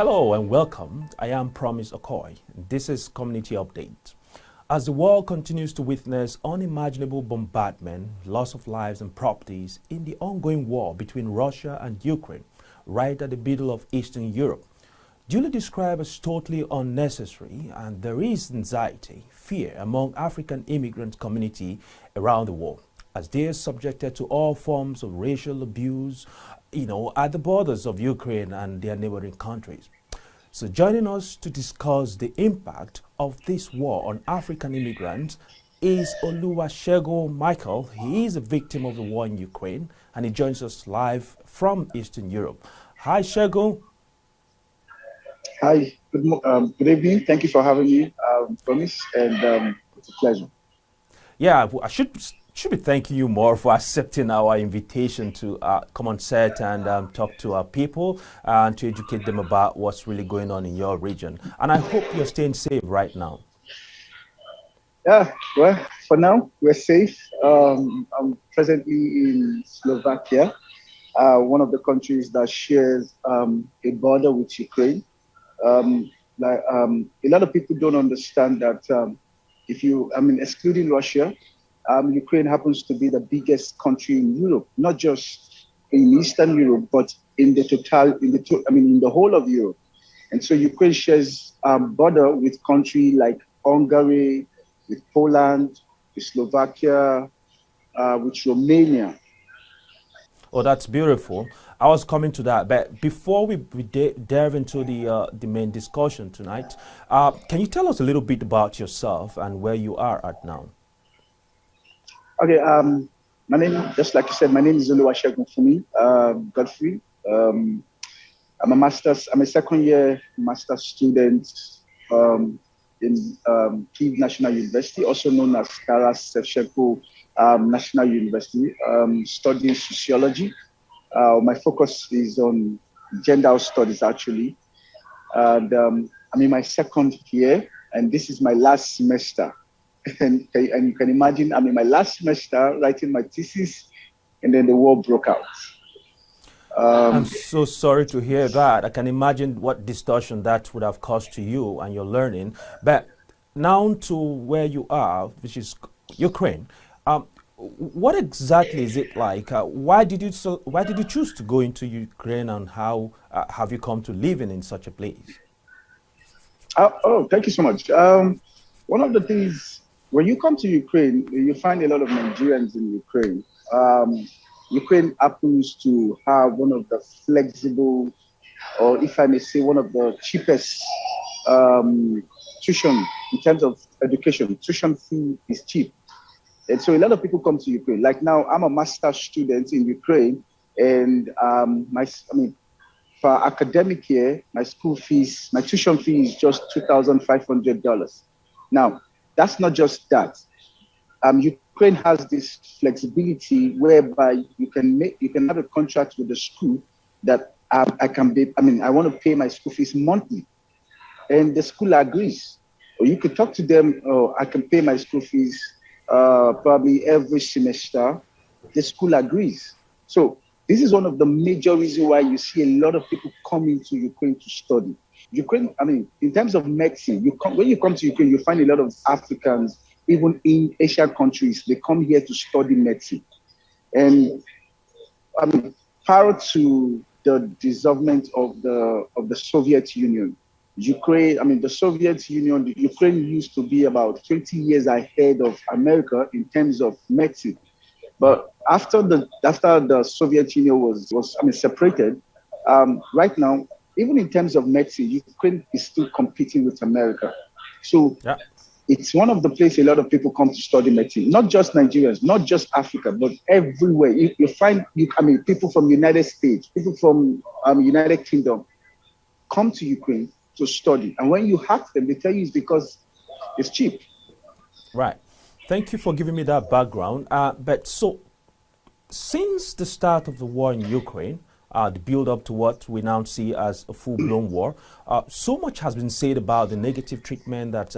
Hello and welcome. I am Promise Okoy. This is Community Update. As the world continues to witness unimaginable bombardment, loss of lives and properties in the ongoing war between Russia and Ukraine, right at the middle of Eastern Europe, duly described as totally unnecessary, and there is anxiety, fear among African immigrant community around the world, as they are subjected to all forms of racial abuse, at the borders of Ukraine and their neighboring countries. So joining us to discuss the impact of this war on African immigrants is Oluwasegun Michael. He is a victim of the war in Ukraine and he joins us live from Eastern Europe. Hi, Segun. Hi, good evening. Thank you for having me, Promise, and it's a pleasure. Yeah, I should be thanking you more for accepting our invitation to come on set and talk to our people and to educate them about what's really going on in your region. And I hope you're staying safe right now. Yeah, well, for now, we're safe. I'm presently in Slovakia, one of the countries that shares a border with Ukraine. A lot of people don't understand that excluding Russia, Ukraine happens to be the biggest country in Europe, not just in Eastern Europe, but in the whole of Europe. And so Ukraine shares border with countries like Hungary, with Poland, with Slovakia, with Romania. Oh, that's beautiful. I was coming to that, but before we delve into the main discussion tonight, can you tell us a little bit about yourself and where you are at now? Okay, my name, just like you said, my name is Oluwasegun Godfrey. I'm a second year master's student in Kyiv National University, also known as Taras Shevchenko National University, studying sociology. My focus is on gender studies, actually. And I'm in my second year, and this is my last semester. And you can imagine, I'm in my last semester writing my thesis, and then the war broke out. I'm so sorry to hear that. I can imagine what distortion that would have caused to you and your learning. But now to where you are, which is Ukraine. What exactly is it like? Why did you choose to go into Ukraine, and how have you come to living in such a place? Thank you so much. One of the things, when you come to Ukraine, you find a lot of Nigerians in Ukraine. Ukraine happens to have one of the flexible, or if I may say, one of the cheapest tuition in terms of education. Tuition fee is cheap. And so a lot of people come to Ukraine. Like now, I'm a master's student in Ukraine, and for academic year, my tuition fee is just $2,500. Now, that's not just that. Ukraine has this flexibility whereby you can have a contract with the school that I want to pay my school fees monthly, and the school agrees. Or you could talk to them, I can pay my school fees probably every semester. The school agrees. So this is one of the major reasons why you see a lot of people coming to Ukraine to study. Ukraine, in terms of medicine, when you come to Ukraine, you find a lot of Africans, even in Asian countries, they come here to study medicine. And prior to the dissolvement of the Soviet Union, Ukraine used to be about 20 years ahead of America in terms of medicine. But after the Soviet Union was separated, right now, even in terms of medicine, Ukraine is still competing with America. So yeah. It's one of the places a lot of people come to study medicine, not just Nigerians, not just Africa, but everywhere. You find people from United States, people from United Kingdom come to Ukraine to study. And when you ask them, they tell you it's because it's cheap. Right. Thank you for giving me that background. But so, since the start of the war in Ukraine, the build up to what we now see as a full-blown war, so much has been said about the negative treatment that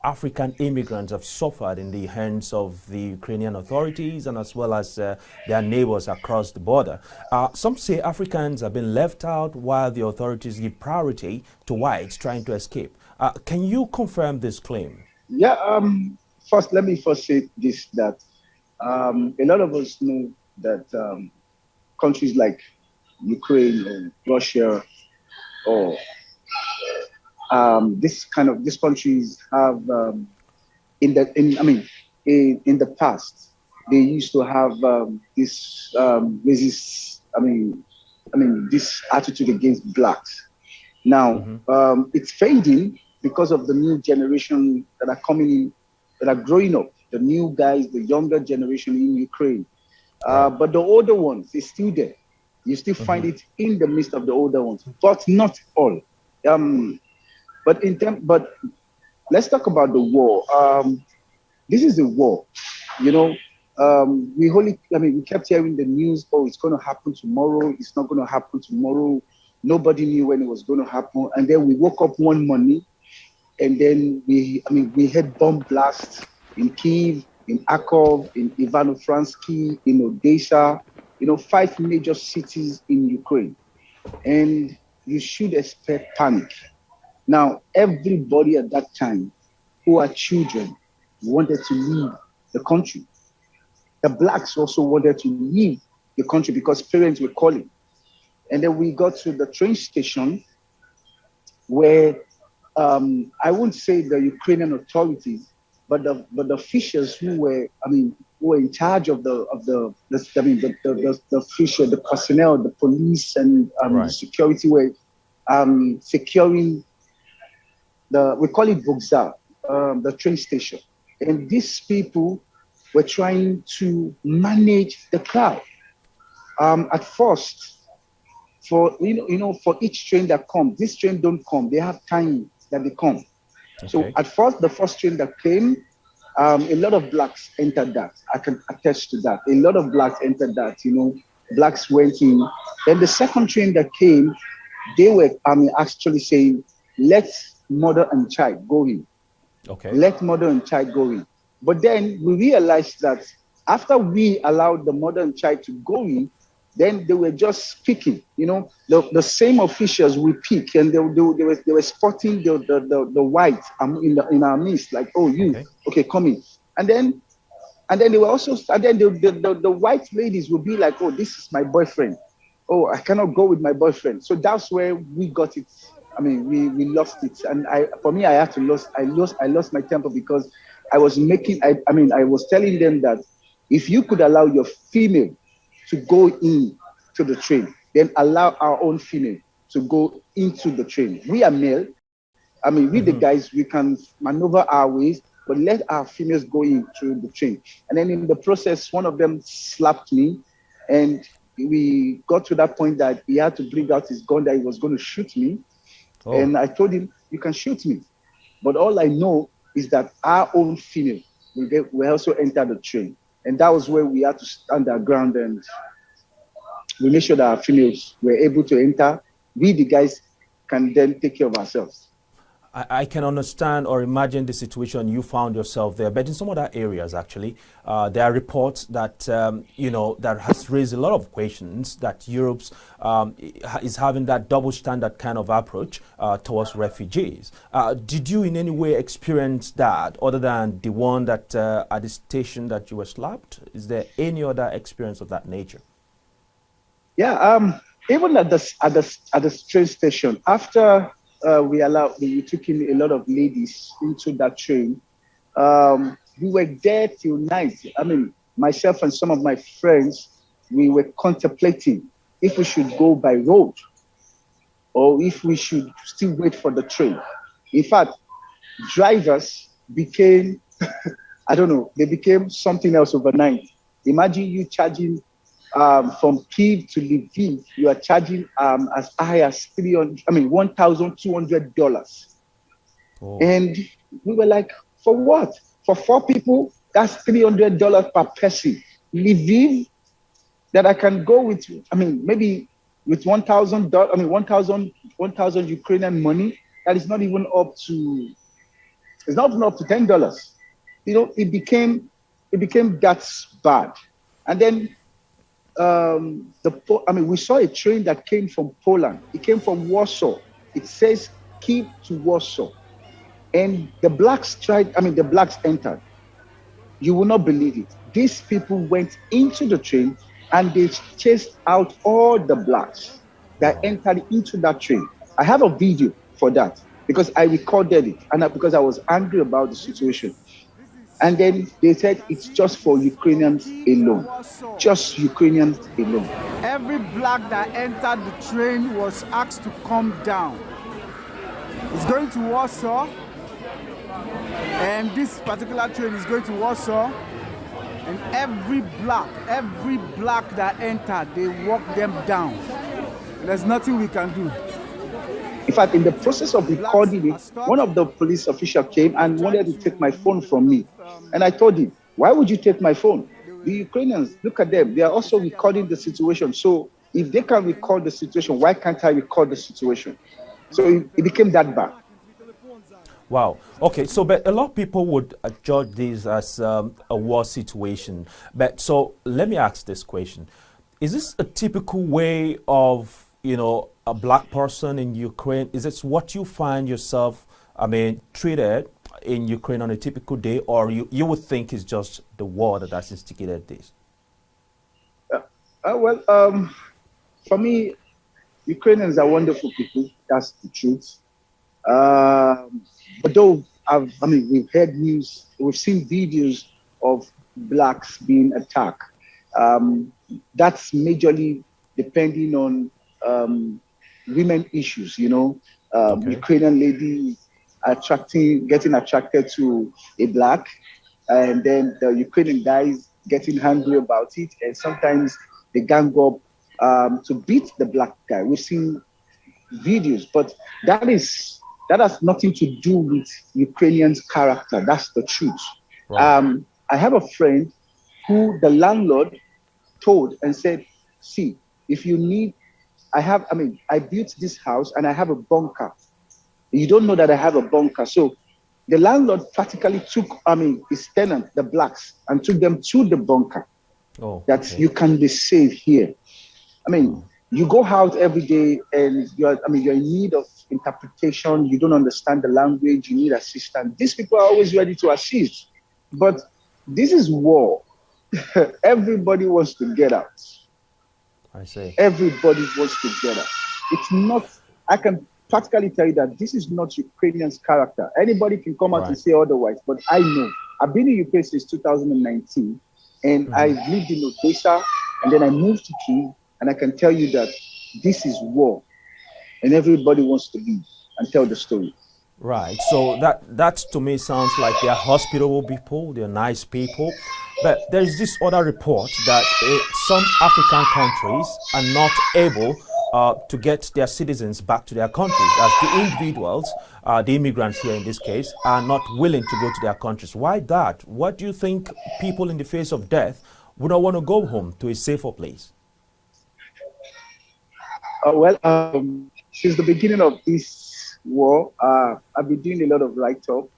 African immigrants have suffered in the hands of the Ukrainian authorities and as well as their neighbors across the border. Some say Africans have been left out while the authorities give priority to whites trying to escape. Can you confirm this claim? Yeah, first, let me first say this, that a lot of us know that countries like Ukraine or Russia or these countries have in the past they used to have this racist this attitude against blacks. Now it's fading because of the new generation that are coming in, that are growing up, the new guys, the younger generation in Ukraine. Right. But the older ones is still there. You still find it in the midst of the older ones, but not all. But let's talk about the war. This is a war, you know. We kept hearing the news. Oh, it's going to happen tomorrow. It's not going to happen tomorrow. Nobody knew when it was going to happen. And then we woke up one morning, and then we had bomb blasts in Kyiv, in Kharkov, in Ivano-Fransky, in Odessa. 5 major cities in Ukraine, and you should expect panic. Now, everybody at that time who are children wanted to leave the country. The blacks also wanted to leave the country because parents were calling. And then we got to the train station where I won't say the Ukrainian authorities, but the officials who were in charge of the official, the personnel, the police, and the security were securing we call it Vokzal, the train station. And these people were trying to manage the crowd. At first, for each train that comes, this train don't come. They have time that they come. Okay. So at first, the first train that came, a lot of blacks entered that. I can attest to that. A lot of blacks entered that. Blacks went in. Then the second train that came, they were actually saying, let's mother and child go in. Okay. Let mother and child go in. But then we realized that after we allowed the mother and child to go in, then they were just picking. The same officials we pick, and they were spotting the white in our midst, like, oh, you okay, come in. And then they were also, and then the white ladies would be like, oh, this is my boyfriend. Oh, I cannot go with my boyfriend. So that's where we got it. We lost it, and I lost my temper because I was telling them that if you could allow your female to go in to the train, then allow our own female to go into the train. We are male. We the guys, we can maneuver our ways, but let our females go into the train. And then in the process, one of them slapped me, and we got to that point that he had to bring out his gun that he was going to shoot me. Oh. And I told him, you can shoot me. But all I know is that our own female will also enter the train. And that was where we had to stand our ground, and we made sure that our females were able to enter. We, the guys, can then take care of ourselves. I can understand or imagine the situation you found yourself there, but in some other areas, actually, there are reports that, that has raised a lot of questions that Europe is having that double standard kind of approach towards refugees. Did you in any way experience that other than the one that at the station that you were slapped? Is there any other experience of that nature? Yeah, even at the train station, after we took in a lot of ladies into that train. We were there till night. Myself and some of my friends, we were contemplating if we should go by road or if we should still wait for the train. In fact, drivers became, they became something else overnight. Imagine you charging from Kyiv to Lviv, you are charging as high as $1,200. Oh. And we were like, for what? For 4 people, that's $300 per person. Lviv, that I can go with, maybe with $1,000, 1,000 Ukrainian money, that is not even up to It's not even up to $10. It became that bad. And then we saw a train that came from Poland. It came from Warsaw. It says Kyiv to Warsaw. And the blacks entered. You will not believe it. These people went into the train and they chased out all the blacks that entered into that train. I have a video for that because I recorded it and because I was angry about the situation. And then they said it's just for Ukrainians alone. Just Ukrainians alone. Every black that entered the train was asked to come down. It's going to Warsaw. And this particular train is going to Warsaw. And every black that entered, they walk them down. There's nothing we can do. In fact, in the process of recording it, one of the police officials came and wanted to take my phone from me. And I told him, why would you take my phone? The Ukrainians, look at them. They are also recording the situation. So if they can record the situation, why can't I record the situation? So it became that bad. Wow. Okay. So, but a lot of people would judge this as a war situation. But so let me ask this question. Is this a typical way of, a black person in Ukraine? Is this what you find yourself, treated in Ukraine on a typical day, or you would think it's just the war that has instigated this? For me, Ukrainians are wonderful people. That's the truth. But though we've heard news, we've seen videos of blacks being attacked. That's majorly depending on women issues, okay. Ukrainian lady getting attracted to a black, and then the Ukrainian guys getting angry about it, and sometimes they gang up to beat the black guy. We've seen videos, but that has nothing to do with Ukrainians' character. That's the truth. Right. I have a friend who the landlord told and said, see, if you need, I built this house and I have a bunker. You don't know that I have a bunker. So the landlord practically took, his tenant, the blacks, and took them to the bunker. Oh, that okay. You can be safe here. You go out every day and you're in need of interpretation. You don't understand the language. You need assistance. These people are always ready to assist. But this is war. Everybody wants to get out. I see. Everybody wants to get out. It's not, I can practically tell you that this is not Ukrainians' character. Anybody can come out and say otherwise, but I know. I've been in Ukraine since 2019, and I lived in Odessa, and then I moved to Kyiv. And I can tell you that this is war, and everybody wants to leave and tell the story. Right. So that to me sounds like they're hospitable people, they're nice people. But there's this other report that some African countries are not able to get their citizens back to their countries, as the individuals, the immigrants here in this case, are not willing to go to their countries. Why that? What do you think people in the face of death would not want to go home to a safer place? Since the beginning of this war, I've been doing a lot of write-up.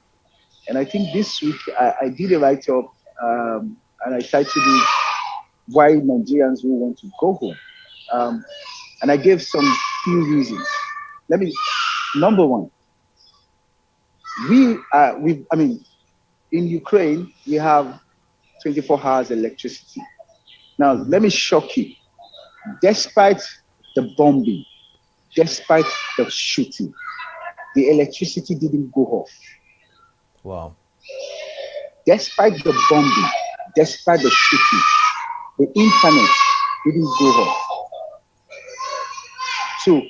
And I think this week I did a write-up and I titled it, Why Nigerians Will Want to Go Home. And I gave some few reasons. Number one, in Ukraine, we have 24 hours electricity. Now, let me shock you. Despite the bombing, despite the shooting, the electricity didn't go off. Wow. Despite the bombing, despite the shooting, the internet didn't go off. So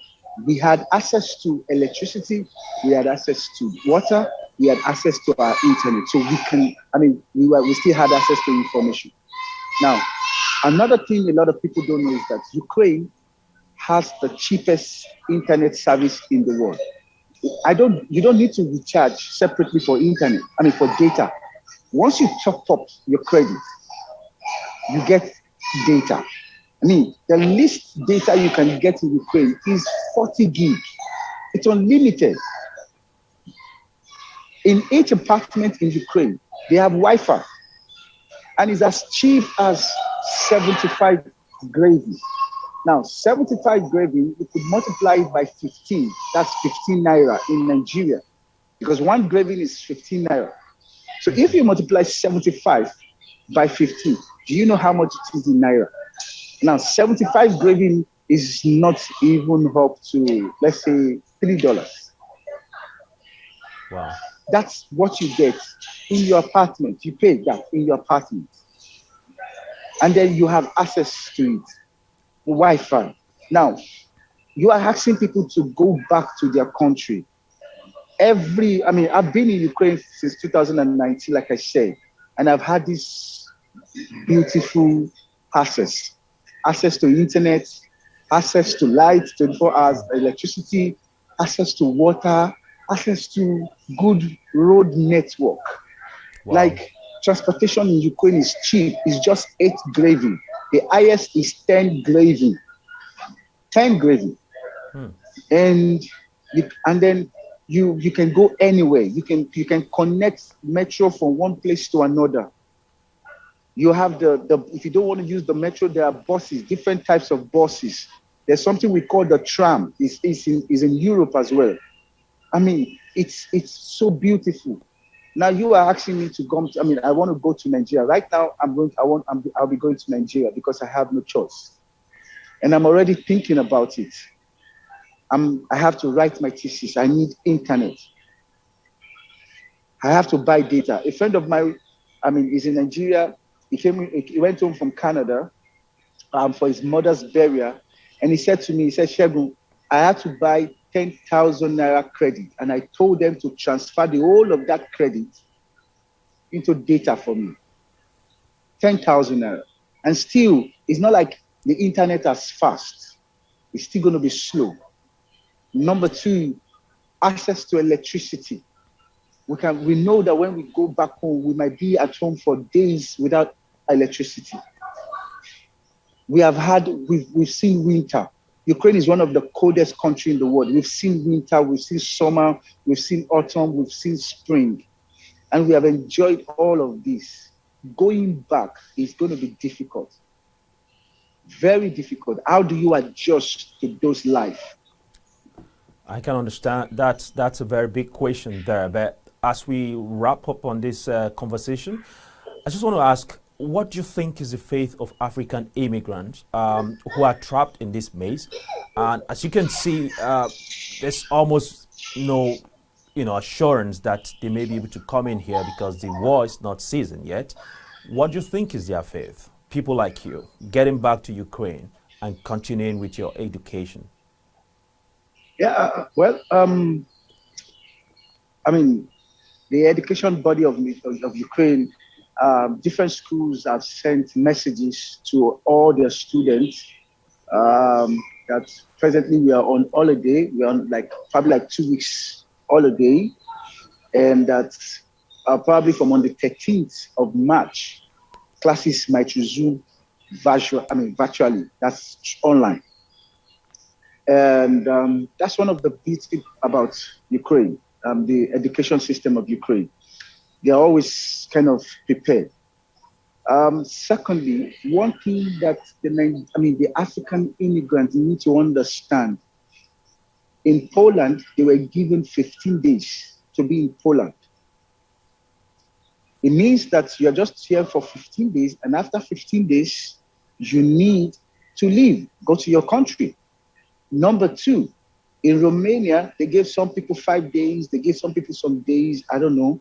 we had access to electricity, we had access to water, we had access to our internet. So we still had access to information. Now, another thing a lot of people don't know is that Ukraine has the cheapest internet service in the world. You don't need to recharge separately for internet, for data. Once you top up your credit, you get data. The least data you can get in Ukraine is 40 gig. It's unlimited. In each apartment in Ukraine, they have Wi-Fi, and it's as cheap as 75 gravy. Now, 75 gravy, you could multiply it by 15. That's 15 naira in Nigeria, because one gravy is 15 naira. So if you multiply 75 by 15, do you know how much it is in naira? Now, 75 gravy is not even up to, let's say, $3. Wow. That's what you get in your apartment. You pay that in your apartment. And then you have access to it, Wi-Fi. Now, you are asking people to go back to their country. I've been in Ukraine since 2019, like I said, and I've had this beautiful access to internet, access to light, 24 hours electricity, access to water, access to good road network. Wow. Like transportation in Ukraine is cheap. It's just 8 gravy. The highest is 10 gravy. 10 gravy. And then you can go anywhere. You can connect metro from one place to another. You have the if you don't want to use the metro, there are buses, different types of buses. There's something we call the tram. It's in Europe as well. I mean, it's so beautiful. Now you are asking me to come. I want to go to Nigeria right now. I'll be going to Nigeria because I have no choice, and I'm already thinking about it. I have to write my thesis. I need internet. I have to buy data. A friend of mine, is in Nigeria. He went home from Canada for his mother's burial, and he said to me, Shegun, I had to buy 10,000 naira credit, and I told them to transfer the whole of that credit into data for me. 10,000 naira, and still, it's not like the internet as fast. It's still going to be slow. Number 2, access to electricity. We know that when we go back home, we might be at home for days without electricity. We've seen winter. Ukraine is one of the coldest countries in the world. We've seen winter, we've seen summer, we've seen autumn, we've seen spring, and we have enjoyed all of this. Going back is going to be difficult. Very difficult. How do you adjust to those life? I can understand that's a very big question there. But as we wrap up on this conversation, I just want to ask, what do you think is the fate of African immigrants who are trapped in this maze? And as you can see, there's almost no, assurance that they may be able to come in here because the war is not seasoned yet. What do you think is their fate? People like you getting back to Ukraine and continuing with your education. Yeah, the education body of Ukraine, different schools have sent messages to all their students that presently we are on holiday. We're on probably 2 weeks holiday, and that probably from on the 13th of March, classes might resume virtually. That's online. And that's one of the beauty about Ukraine, the education system of Ukraine. They are always kind of prepared. Secondly, one thing that the African immigrants need to understand, in Poland, they were given 15 days to be in Poland. It means that you're just here for 15 days, and after 15 days, you need to leave, go to your country. Number 2, in Romania, they gave some people 5 days, they gave some people some days, I don't know.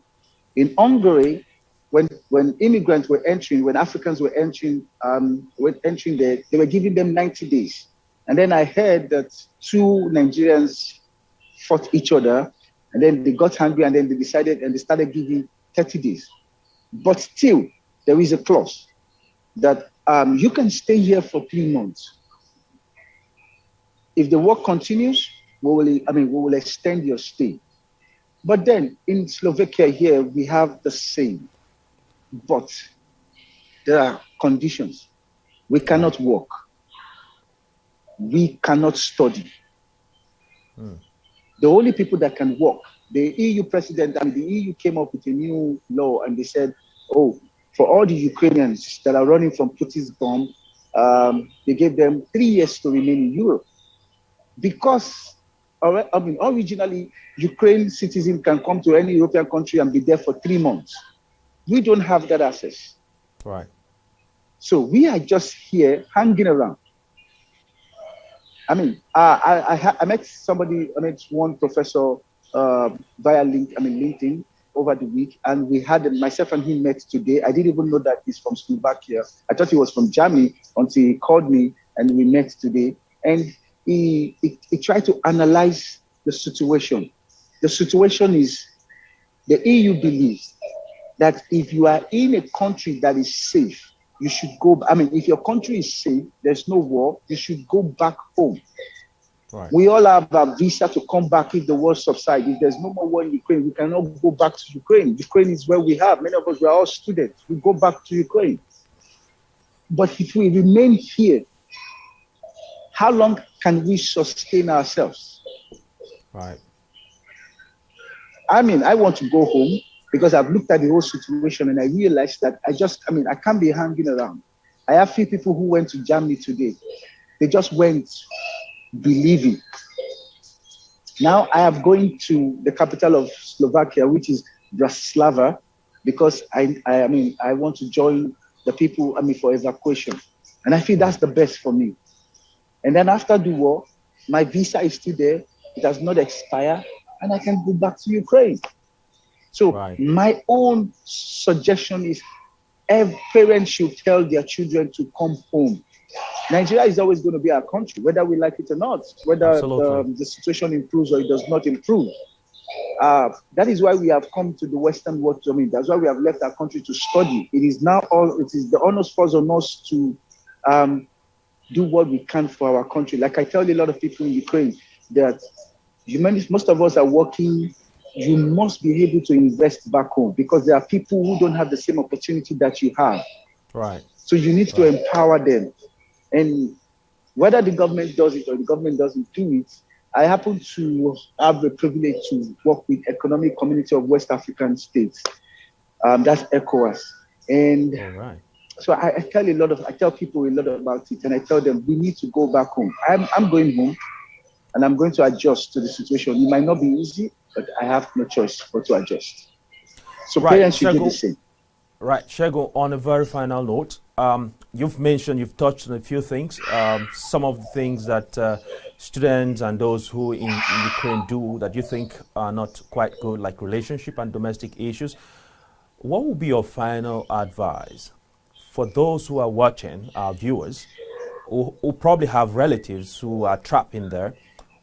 In Hungary, when immigrants were entering, when Africans were entering there, they were giving them 90 days. And then I heard that 2 Nigerians fought each other, and then they got angry, and then they decided, and they started giving 30 days. But still, there is a clause that you can stay here for 3 months. If the work continues, we will extend your stay. But then in Slovakia here, we have the same. But there are conditions. We cannot work. We cannot study. The only people that can work The EU president and the EU came up with a new law, and they said, oh, for all the Ukrainians that are running from Putin's bomb, they gave them 3 years to remain in Europe. Because, originally, Ukraine citizens can come to any European country and be there for 3 months. We don't have that access. Right. So we are just here hanging around. I mean, I met somebody, I met one professor via LinkedIn over the week, and we had, myself and him met today. I didn't even know that he's from Slovakia. I thought he was from Germany until he called me and we met today. And he tried to analyze the situation. The situation is the EU believes that if you are in a country that is safe, you should go. I mean, if your country is safe, there's no war, you should go back home. Right. We all have a visa to come back if the war subsides. If there's no more war in Ukraine, we cannot go back to Ukraine. Ukraine is where we have. Many of us, we are all students. We go back to Ukraine. But if we remain here, how long can we sustain ourselves? Right. I mean, I want to go home because I've looked at the whole situation and I realized that I can't be hanging around. I have few people who went to Germany today. They just went believing. Now I am going to the capital of Slovakia, which is Bratislava, because I want to join the people, for evacuation. And I feel that's the best for me. And then after the war, my visa is still there. It has not expired, and I can go back to Ukraine. So my own suggestion is parents should tell their children to come home. Nigeria is always going to be our country, whether we like it or not, whether the situation improves or it does not improve. That is why we have come to the Western world. That's why we have left our country to study. It is the honors falls on us to do what we can for our country. Like I tell a lot of people in Ukraine that most of us are working. You must be able to invest back home because there are people who don't have the same opportunity that you have. Right. So you need to empower them. And whether the government does it or the government doesn't do it, I happen to have the privilege to work with Economic Community of West African States. That's ECOWAS. And so I tell people a lot about it, and I tell them we need to go back home. I'm going home, and I'm going to adjust to the situation. It might not be easy, but I have no choice but to adjust. So parents should do the same. Right, Shego, on a very final note, you've touched on a few things. Some of the things that students and those who in Ukraine do that you think are not quite good, like relationship and domestic issues. What would be your final advice for those who are watching, our viewers, who probably have relatives who are trapped in there?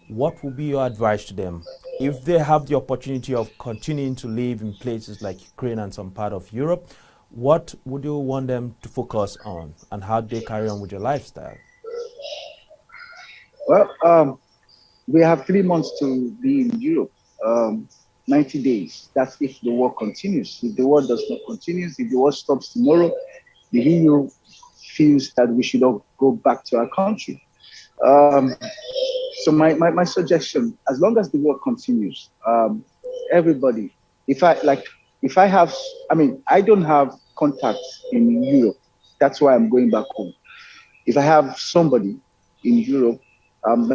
What would be your advice to them if they have the opportunity of continuing to live in places like Ukraine and some part of Europe? What would you want them to focus on, and how do they carry on with your lifestyle? Well, we have 3 months to be in Europe, 90 days. That's if the war continues. If the war does not continue, if the war stops tomorrow, the EU feels that we should all go back to our country. So my suggestion, as long as the war continues, everybody, I don't have contacts in Europe. That's why I'm going back home. If I have somebody in Europe,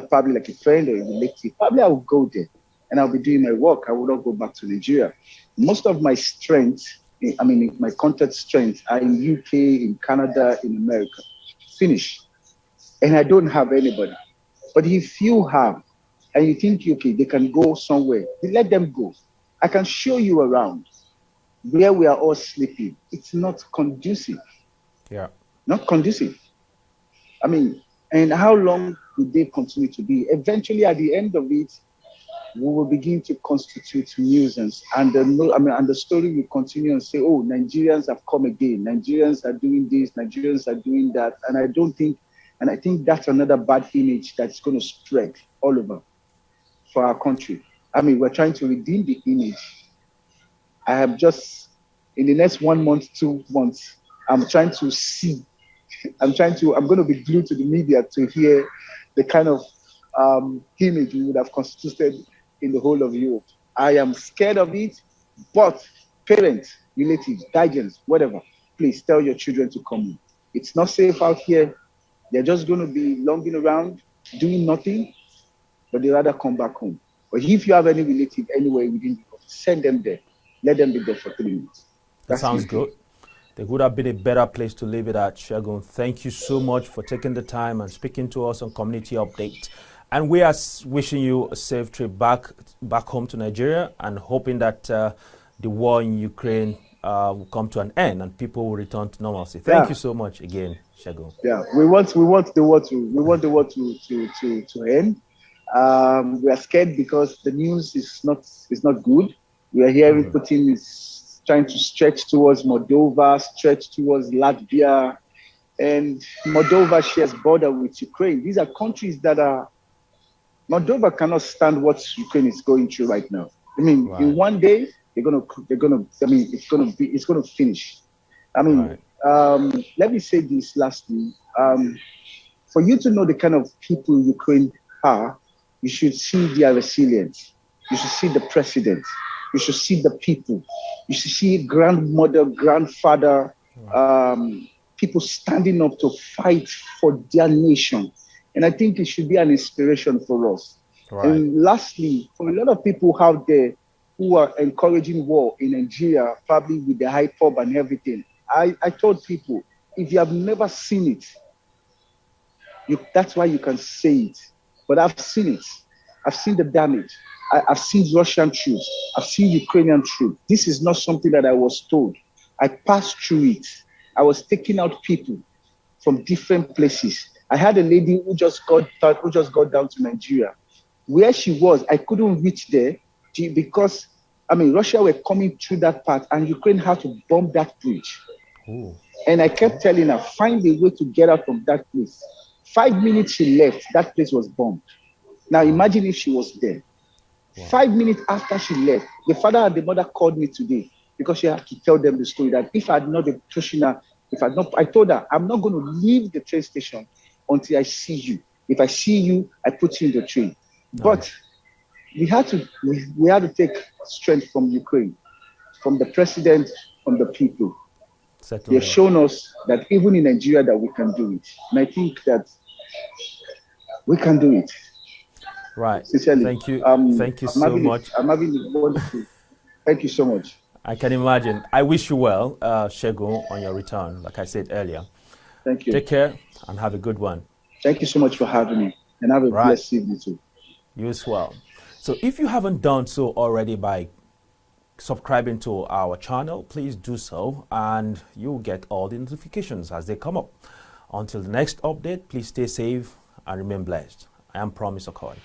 probably like a friend or a relative, probably I will go there and I'll be doing my work. I will not go back to Nigeria. Most of my strength, my contact strength are in UK, in Canada, in America. Finish. And I don't have anybody. But if you have, and you think, okay, they can go somewhere, let them go. I can show you around where we are all sleeping. It's not conducive. Yeah. Not conducive. And how long will they continue to be? Eventually, at the end of it, we will begin to constitute nuisance. And the story will continue and say, oh, Nigerians have come again. Nigerians are doing this. Nigerians are doing that. And I think that's another bad image that's going to spread all over for our country. We're trying to redeem the image. I have just, in the next 1 month, 2 months, I'm going to be glued to the media to hear the kind of image we would have constituted in the whole of Europe. I am scared of it, but parents, relatives, guardians, whatever, please tell your children to come in. It's not safe out here. They're just going to be longing around, doing nothing, but they rather come back home. But if you have any relative anywhere within the country, send them there. Let them be there for 3 months. That That's my sounds take. good. There would have been a better place to leave it at, Segun. Thank you so much for taking the time and speaking to us on Community Update. And we are wishing you a safe trip back home to Nigeria, and hoping that the war in Ukraine will come to an end and people will return to normalcy. Thank you so much again, Segun. Yeah, we want the war to end. We are scared because the news is not good. We are hearing Putin is trying to stretch towards Moldova, stretch towards Latvia, and Moldova shares border with Ukraine. These are countries that are. Moldova cannot stand what Ukraine is going through right now. I mean, in one day they're gonna. I mean, it's gonna finish. I mean, let me say this lastly. For you to know the kind of people Ukraine are, you should see their resilience. You should see the president. You should see the people. You should see grandmother, grandfather, people standing up to fight for their nation. And I think it should be an inspiration for us. And lastly, for a lot of people out there who are encouraging war in Nigeria, probably with the hype up and everything, I told people, if you have never seen it, that's why you can say it. But I've seen it. I've seen the damage. I've seen Russian troops. I've seen Ukrainian troops. This is not something that I was told. I passed through it. I was taking out people from different places. I had a lady who just got down to Nigeria. Where she was, I couldn't reach there because, I mean, Russia were coming through that part and Ukraine had to bomb that bridge. Ooh. And I kept telling her, find a way to get out from that place. 5 minutes she left, that place was bombed. Now imagine if she was there. 5 minutes after she left, the father and the mother called me today because she had to tell them the story that if I had not been pushing her, I told her, I'm not going to leave the train station until I see you. If I see you, I put you in the train. But we had to take strength from Ukraine, from the president, from the people. They have shown us that even in Nigeria that we can do it. And I think that we can do it. Right. Sincerely. Thank you. Thank you so much. I'm having a wonderful. Thank you so much. I can imagine. I wish you well, Segun, on your return, like I said earlier. Thank you. Take care and have a good one. Thank you so much for having me. And have a blessed evening too. You as well. So if you haven't done so already by subscribing to our channel, please do so and you'll get all the notifications as they come up. Until the next update, please stay safe and remain blessed. I am Promise Okoy.